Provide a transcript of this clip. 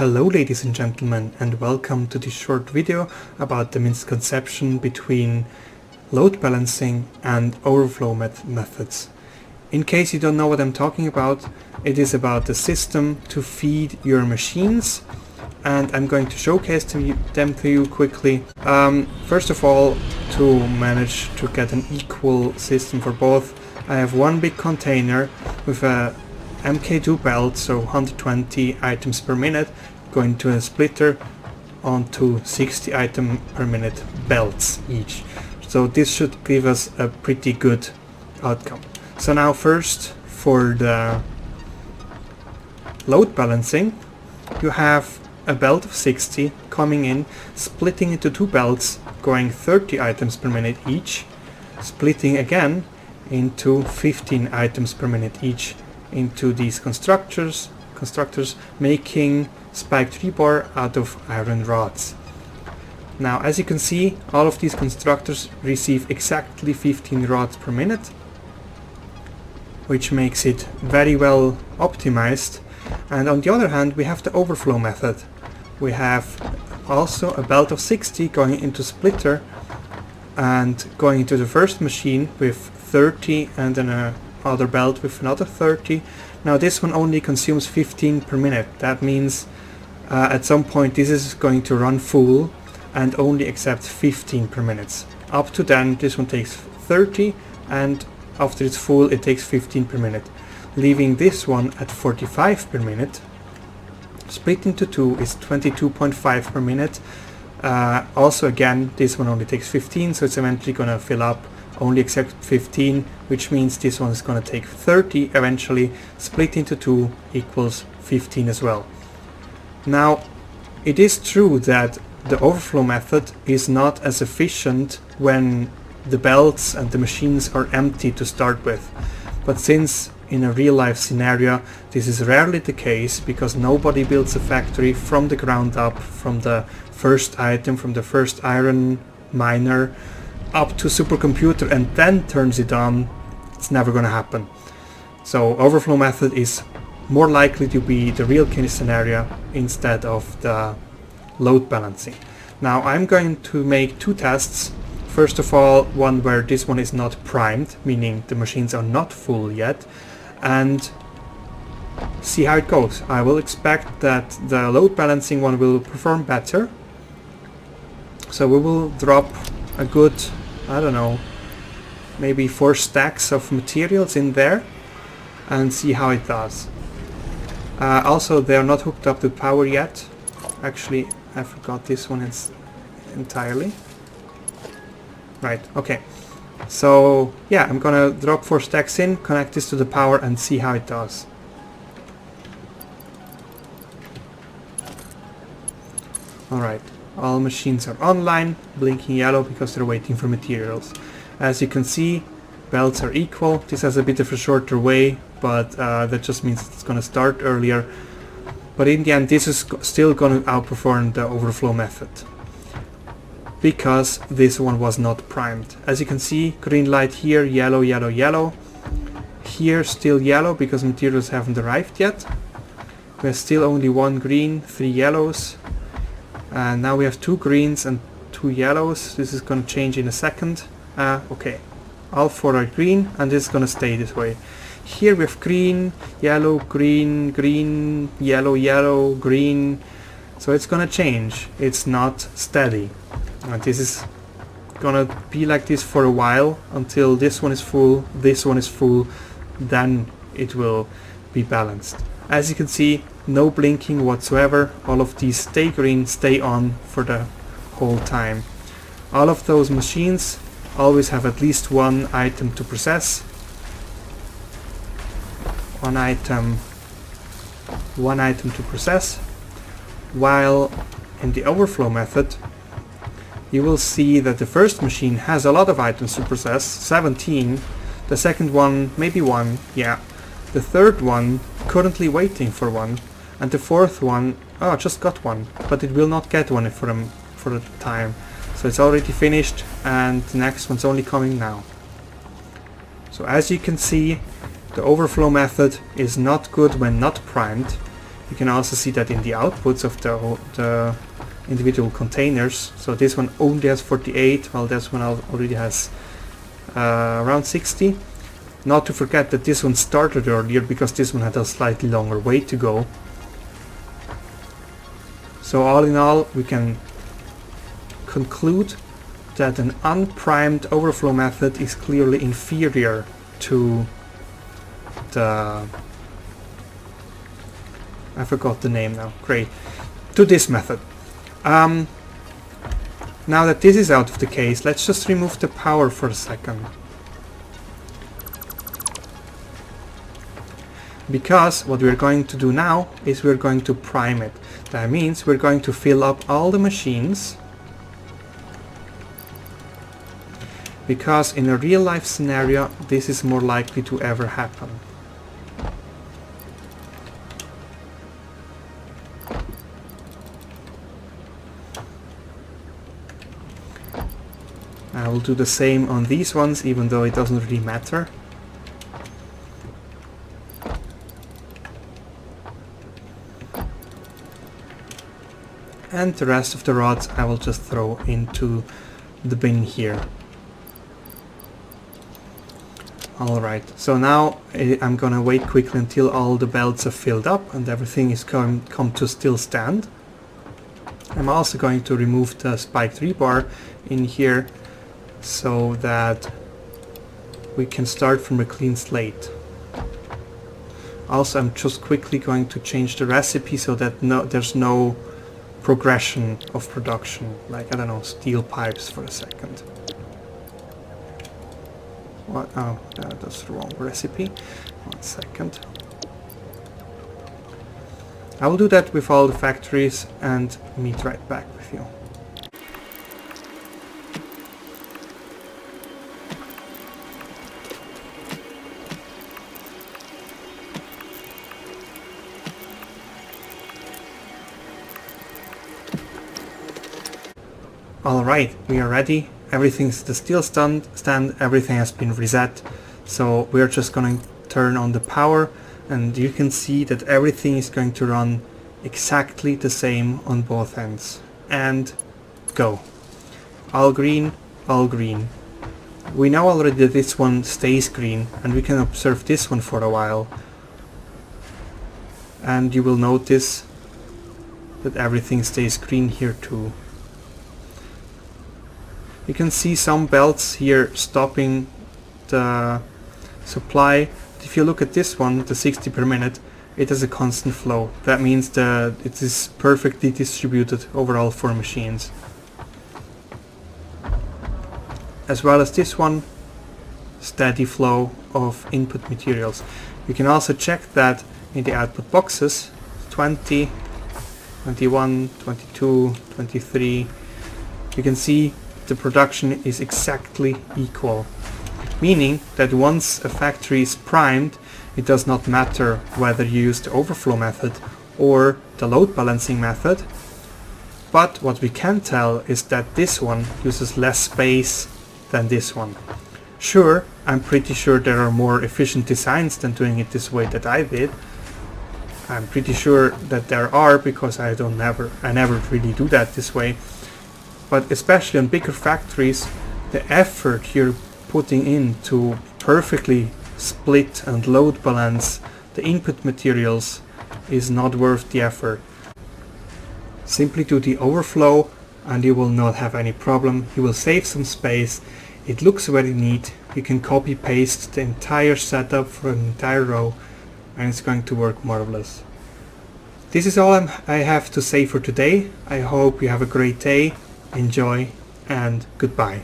Hello ladies and gentlemen, and welcome to this short video about the misconception between load balancing and overflow methods. In case you don't know what I'm talking about, it is about the system to feed your machines, and I'm going to showcase them to you quickly. First of all, to manage to get an equal system for both, I have one big container with a MK2 belt, so 120 items per minute, going to a splitter onto 60 item per minute belts each. So this should give us a pretty good outcome. So now first, for the load balancing, you have a belt of 60 coming in, splitting into two belts, going 30 items per minute each, splitting again into 15 items per minute each into these constructors, making spiked rebar out of iron rods. Now, as you can see, all of these constructors receive exactly 15 rods per minute, which makes it very well optimized. And on the other hand, we have the overflow method. We have also a belt of 60 going into splitter and going into the first machine with 30, and then another belt with another 30. Now this one only consumes 15 per minute. That means at some point this is going to run full and only accept 15 per minute. Up to then this one takes 30, and after it's full it takes 15 per minute, leaving this one at 45 per minute. Split into two is 22.5 per minute. Also again, this one only takes 15, so it's eventually gonna fill up, only accept 15, which means this one is going to take 30 eventually. Split into 2 equals 15 as well. Now, it is true that the overflow method is not as efficient when the belts and the machines are empty to start with, but since in a real life scenario this is rarely the case, because nobody builds a factory from the ground up, from the first item, from the first iron miner up to supercomputer and then turns it on, it's never going to happen. So overflow method is more likely to be the real case scenario instead of the load balancing. Now I'm going to make two tests. First of all, one where this one is not primed, meaning the machines are not full yet, and see how it goes. I will expect that the load balancing one will perform better. So we will drop a good, I don't know, maybe 4 stacks of materials in there and see how it does. Also, they are not hooked up to power yet. Actually, I forgot this one is entirely. Right, okay. So yeah, I'm gonna drop 4 stacks in, connect this to the power and see how it does. Alright, all machines are online, blinking yellow because they're waiting for materials. As you can see, belts are equal. This has a bit of a shorter way, but that just means it's going to start earlier. But in the end, this is still going to outperform the overflow method, because this one was not primed. As you can see, green light here, yellow, yellow, yellow. Here still yellow because materials haven't arrived yet. We have still only 1 green, 3 yellows. And now we have 2 greens and 2 yellows. This is going to change in a second. Okay, all 4 are green, and this is going to stay this way. Here we have green, yellow, green, green, yellow, yellow, green. So it's going to change. It's not steady. And this is going to be like this for a while, until this one is full, this one is full, then it will be balanced. As you can see, no blinking whatsoever. All of these stay green, stay on for the whole time. All of those machines always have at least 1 item to process. 1 item to process. While in the overflow method, you will see that the first machine has a lot of items to process, 17. The second one, maybe 1, yeah. The third one, currently waiting for 1. And the fourth one, oh, just got 1, but it will not get 1 for the time. So it's already finished, and the next one's only coming now. So as you can see, the overflow method is not good when not primed. You can also see that in the outputs of the individual containers. So this one only has 48, while this one already has around 60. Not to forget that this one started earlier because this one had a slightly longer way to go. So all in all, we can conclude that an unprimed overflow method is clearly inferior to the... I forgot the name now. Great. To this method. Now that this is out of the case, let's just remove the power for a second. Because what we're going to do now is we're going to prime it. That means we're going to fill up all the machines. Because in a real life scenario, this is more likely to ever happen. I will do the same on these ones, even though it doesn't really matter. And the rest of the rods I will just throw into the bin here. Alright, so now I'm gonna wait quickly until all the belts are filled up and everything is come to still stand. I'm also going to remove the spiked rebar in here so that we can start from a clean slate. Also, I'm just quickly going to change the recipe so that there's no progression of production, like, I don't know, steel pipes for a second. What? Oh, that's the wrong recipe. 1 second. I will do that with all the factories and meet right back with you. Alright, we are ready. Everything's still stand, everything has been reset. So we're just going to turn on the power and you can see that everything is going to run exactly the same on both ends. And go. All green, all green. We know already that this one stays green and we can observe this one for a while. And you will notice that everything stays green here too. You can see some belts here stopping the supply. If you look at this one, the 60 per minute, it has a constant flow. That means that it is perfectly distributed overall for machines. As well as this one, steady flow of input materials. You can also check that in the output boxes, 20, 21, 22, 23. You can see the production is exactly equal, meaning that once a factory is primed, it does not matter whether you use the overflow method or the load balancing method. But what we can tell is that this one uses less space than this one. Sure, I'm pretty sure there are more efficient designs than doing it this way that I did. I'm pretty sure that there are, because I never really do that this way. But especially on bigger factories, the effort you're putting in to perfectly split and load balance the input materials is not worth the effort. Simply do the overflow and you will not have any problem. You will save some space. It looks very neat. You can copy paste the entire setup for an entire row and it's going to work marvelous. This is all I have to say for today. I hope you have a great day. Enjoy and goodbye.